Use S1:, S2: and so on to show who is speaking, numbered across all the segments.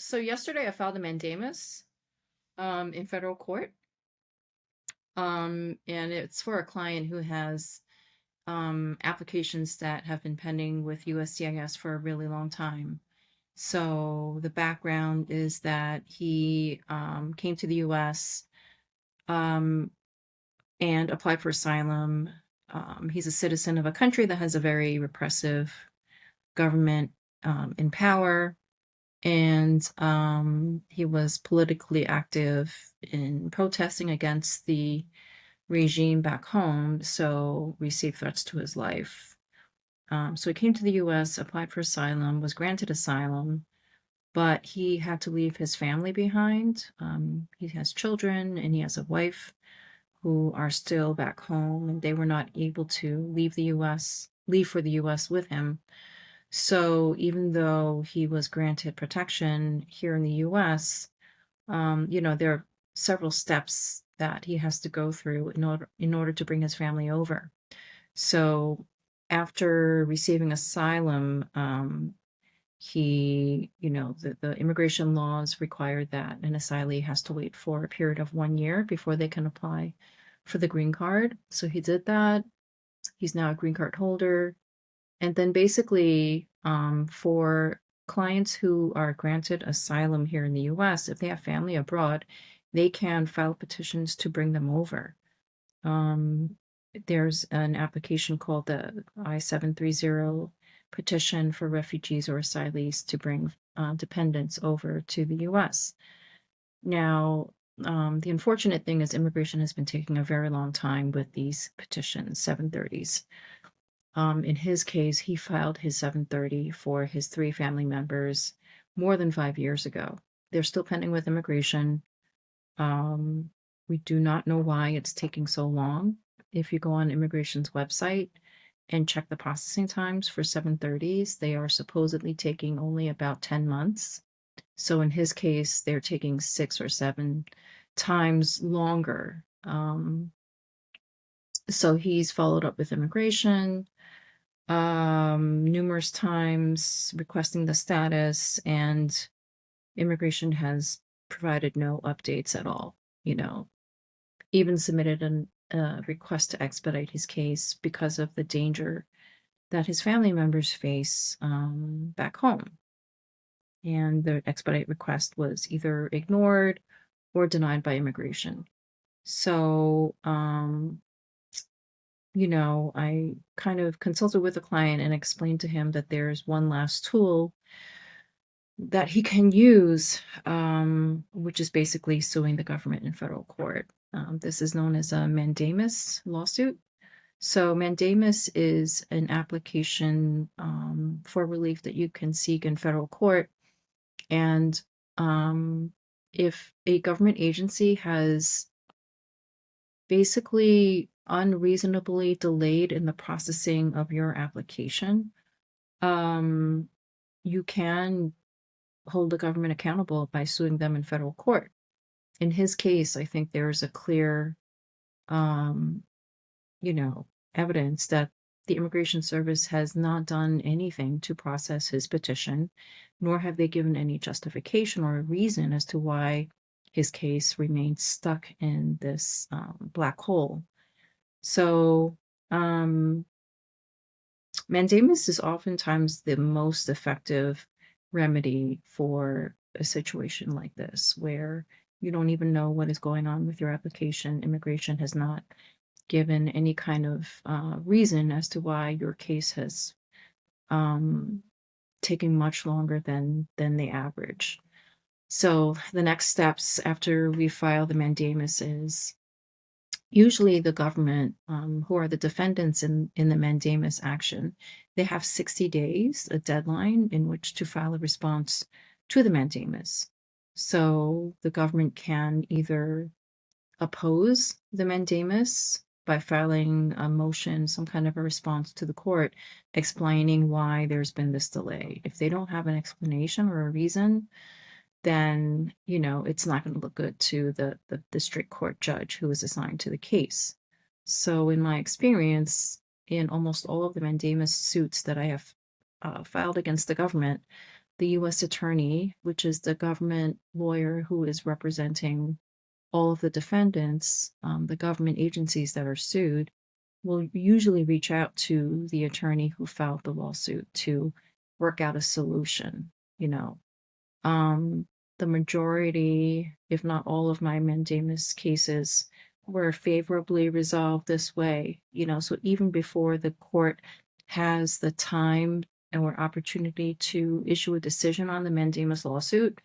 S1: So yesterday I filed a mandamus in federal court. And it's for a client who has applications that have been pending with USCIS for a really long time. So the background is that he came to the US um, and applied for asylum. He's a citizen of a country that has a very repressive government in power. And he was politically active in protesting against the regime back home, so received threats to his life. So he came to the US, applied for asylum, was granted asylum, but he had to leave his family behind. He has children and he has a wife who are still back home, and they were not able to leave for the US with him. So even though he was granted protection here in the US, there are several steps that he has to go through in order to bring his family over. So after receiving asylum, the immigration laws require that an asylee has to wait for a period of 1 year before they can apply for the green card. So he did that. He's now a green card holder. And then basically, for clients who are granted asylum here in the US, if they have family abroad, they can file petitions to bring them over. Um, there's an application called the I-730 petition for refugees or asylees to bring dependents over to the US. Now, the unfortunate thing is immigration has been taking a very long time with these petitions, 730s. In his case, he filed his 730 for his three family members more than 5 years ago. They're still pending with immigration. Um, we do not know why it's taking so long. If you go on immigration's website and check the processing times for 730s, they are supposedly taking only about 10 months. So in his case, they're taking 6 or 7 times longer. So he's followed up with immigration numerous times requesting the status, and immigration has provided no updates at all. You know, even submitted a request to expedite his case because of the danger that his family members face back home. And the expedite request was either ignored or denied by immigration. So, I kind of consulted with the client and explained to him that there's one last tool that he can use, which is basically suing the government in federal court. This is known as a mandamus lawsuit. So, mandamus is an application for relief that you can seek in federal court. And if a government agency has basically unreasonably delayed in the processing of your application, um, you can hold the government accountable by suing them in federal court. In his case, I think there's a clear, um, you know, evidence that the Immigration Service has not done anything to process his petition, nor have they given any justification or reason as to why his case remains stuck in this black hole. So, um, mandamus is oftentimes the most effective remedy for a situation like this, where you don't even know what is going on with your application. Immigration has not given any kind of reason as to why your case has um, taken much longer than the average. So the next steps after we file the mandamus is usually the government, who are the defendants in the mandamus action, they have 60 days, a deadline in which to file a response to the mandamus. So the government can either oppose the mandamus by filing a motion, some kind of a response to the court, explaining why there's been this delay. If they don't have an explanation or a reason, then it's not going to look good to the district court judge who is assigned to the case. So in my experience, in almost all of the mandamus suits that I have filed against the government, the U.S. attorney, which is the government lawyer who is representing all of the defendants, the government agencies that are sued, will usually reach out to the attorney who filed the lawsuit to work out a solution, you know. Um, the majority, if not all of my mandamus cases were favorably resolved this way, so even before the court has the time or opportunity to issue a decision on the mandamus lawsuit,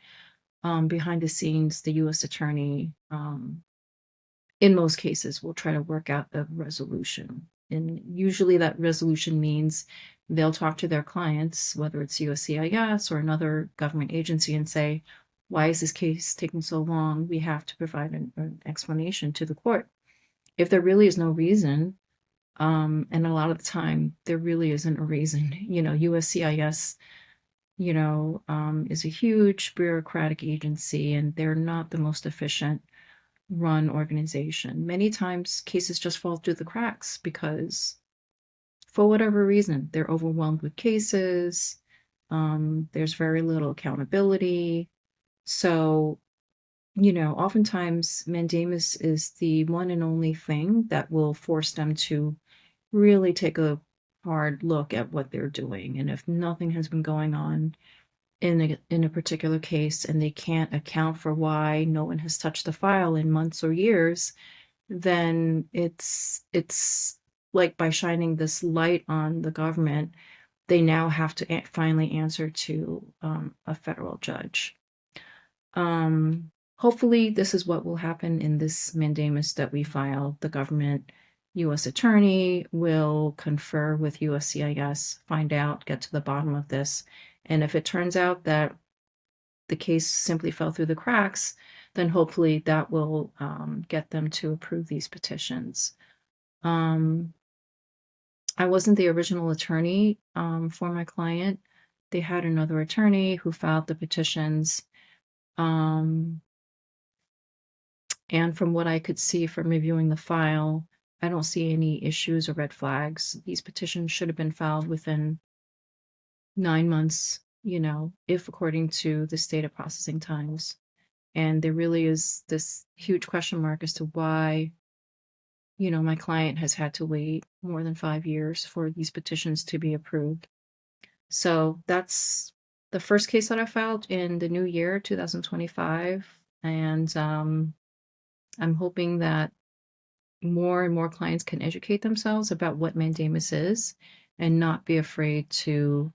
S1: behind the scenes, the U.S. attorney, in most cases, will try to work out a resolution. And usually that resolution means they'll talk to their clients, whether it's USCIS or another government agency, and say, why is this case taking so long? We have to provide an explanation to the court. If there really is no reason, and a lot of the time there really isn't a reason, USCIS, is a huge bureaucratic agency, and they're not the most efficient run organization. Many times cases just fall through the cracks because for whatever reason, they're overwhelmed with cases. There's very little accountability. So, oftentimes mandamus is the one and only thing that will force them to really take a hard look at what they're doing. And if nothing has been going on in a particular case and they can't account for why no one has touched the file in months or years, then it's like by shining this light on the government, they now have to finally answer to a federal judge. Hopefully this is what will happen in this mandamus that we filed. The government U.S. attorney will confer with USCIS, find out, get to the bottom of this. And if it turns out that the case simply fell through the cracks, then hopefully that will get them to approve these petitions. I wasn't the original attorney for my client. They had another attorney who filed the petitions. And from what I could see from reviewing the file, I don't see any issues or red flags. These petitions should have been filed within 9 months, if according to the stated processing times. And there really is this huge question mark as to why, my client has had to wait more than 5 years for these petitions to be approved. So that's the first case that I filed in the new year, 2025. And I'm hoping that more and more clients can educate themselves about what mandamus is and not be afraid to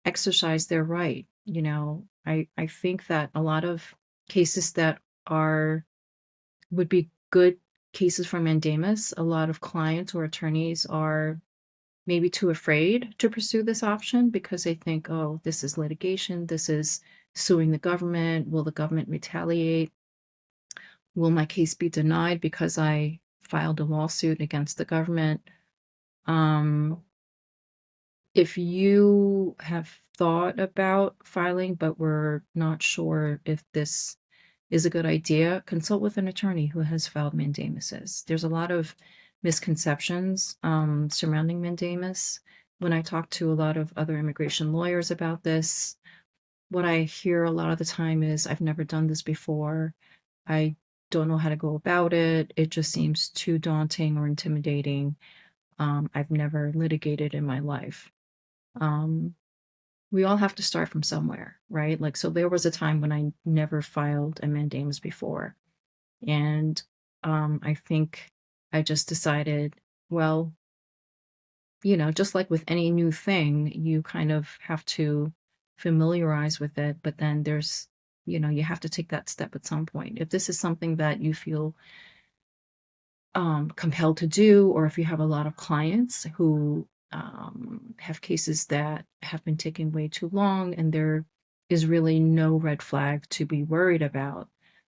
S1: exercise their right. I think that a lot of cases that would be good cases for mandamus, a lot of clients or attorneys are maybe too afraid to pursue this option because they think, oh, this is litigation, this is suing the government, will the government retaliate? Will my case be denied because I filed a lawsuit against the government? If you have thought about filing but were not sure if this is a good idea, consult with an attorney who has filed mandamuses. There's a lot of misconceptions surrounding mandamus. When I talk to a lot of other immigration lawyers about this, what I hear a lot of the time is, I've never done this before. I don't know how to go about it. It just seems too daunting or intimidating. I've never litigated in my life. We all have to start from somewhere, right? Like, so there was a time when I never filed a mandamus before. And I think I just decided, well, just like with any new thing, you kind of have to familiarize with it, but then there's, you have to take that step at some point. If this is something that you feel compelled to do, or if you have a lot of clients who have cases that have been taking way too long and there is really no red flag to be worried about.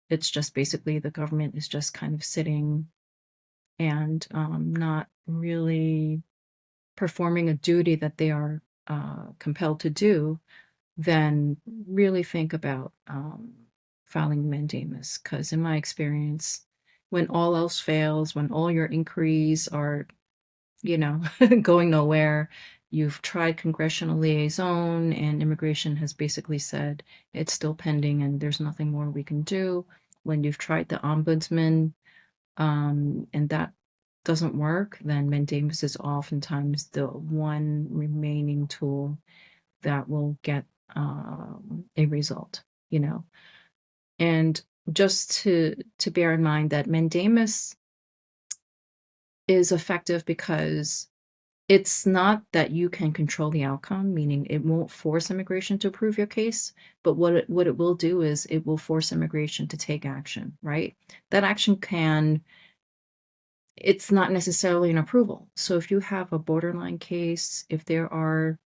S1: It's just basically the government is just kind of sitting and not really performing a duty that they are compelled to do, then really think about filing mandamus. Because in my experience, when all else fails, when all your inquiries are, going nowhere, you've tried congressional liaison and immigration has basically said it's still pending and there's nothing more we can do. When you've tried the ombudsman, and that doesn't work, then mandamus is oftentimes the one remaining tool that will get a result, you know. And just to bear in mind that mandamus is effective because it's not that you can control the outcome, meaning it won't force immigration to approve your case, but what it will do is it will force immigration to take action, right? That action it's not necessarily an approval. So if you have a borderline case, if there are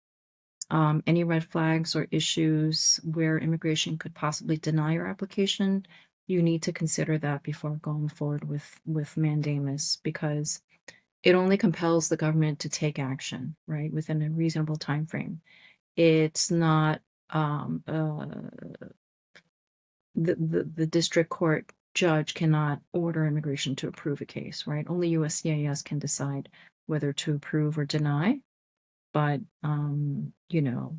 S1: any red flags or issues where immigration could possibly deny your application, you need to consider that before going forward with mandamus, because it only compels the government to take action, right, within a reasonable time frame. It's not the district court judge cannot order immigration to approve a case, right? Only USCIS can decide whether to approve or deny. But you know,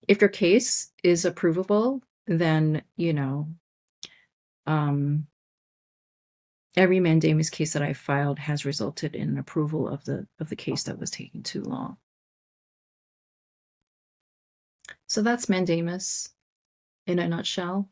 S1: if your case is approvable, then every mandamus case that I filed has resulted in an approval of the case that was taking too long. So that's mandamus in a nutshell.